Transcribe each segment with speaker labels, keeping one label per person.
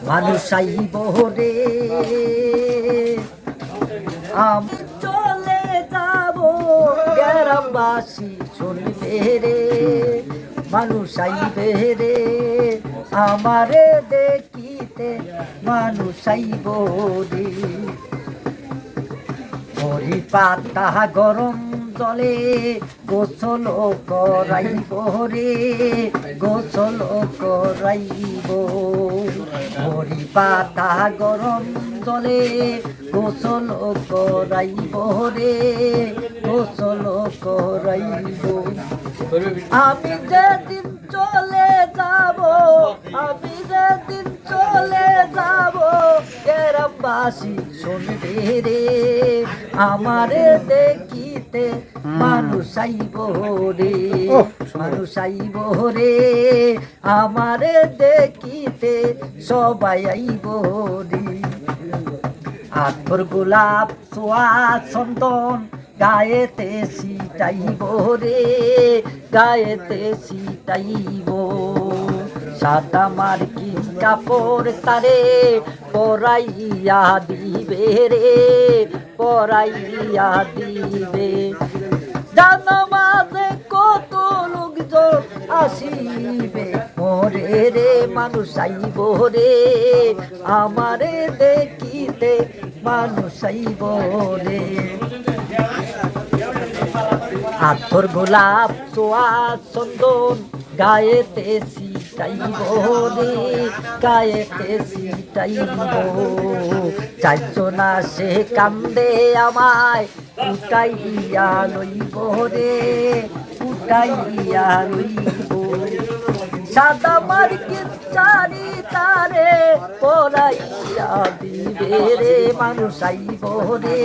Speaker 1: মানুষ আইব রে চলে যাব গ্রামবাসী শুনবে রে মানুষ আইবে রে আমারে দেখিতে মানুষ আইব রে হরি পাতা গরম জলে গোসল করাইব রে গোসল করাইব হরি পাতা গরম জলে গোসল করাইব রে গোসল করাইব আমি যেদিন চলে যাব আমি যেদিন চলে যাব গ্রামবাসী শুনবে রে আমারে দেখিতে মানুষ আইব রে মানুষ আইব রে আমারে দেখিতে সবাই আইব রে আতর গোলাপ সোয়া চন্দন গায়েতে ছিটাইব রে গায়েতে ছিটাইব সাদা মার্কিন কাপড় তারে পরাইয়া দিবে রে পরাইয়া দিবে জানা মাঝে কত লোকজন আসিবে মোরে রে মানুষ আইব রে আমারে দেখিতে মানুষ আইব রে আতর গোলাপ সোয়া চন্দন গায়েতে ছিটাইব রে গায়েতে ছিটাইব চাইজনা সে কান্দে আমায় উঠাইয়া লইব রে উঠাইয়া লইব সাদা মার্কিন চারি তারে পরাইয়া দিবে রে মানুষ আইব রে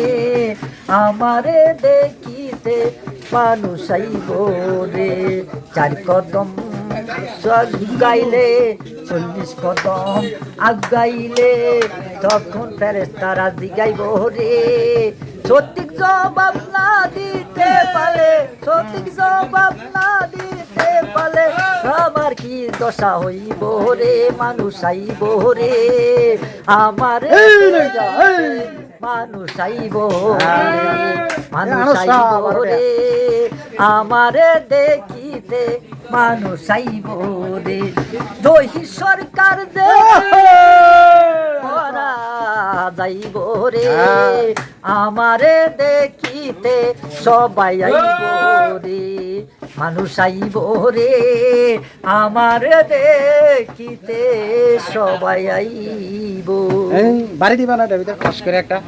Speaker 1: আমারে দেখিতে মানুষ আইব রে চার কদম গাইলে 40 কদম আগাইলে তখন ফেরেশতারা জিগাইব রে সঠিক জবাব না দিতে পারে সঠিক জবাব না দিতে পারে আমার কি দশা হইব রে মানুষ আইব রে আমার মানুষ আইব মানুষ আইব রে আমারে দেখিতে মানুষ আইব রে দহি সরকার দে ওরা যাইব রে আমারে দেখিতে সবাই আইব রে মানুষ আইব রে আমারে দেখিতে সবাই আইব
Speaker 2: বাড়ি দিবা না ভিতর কষ্ট করে একটা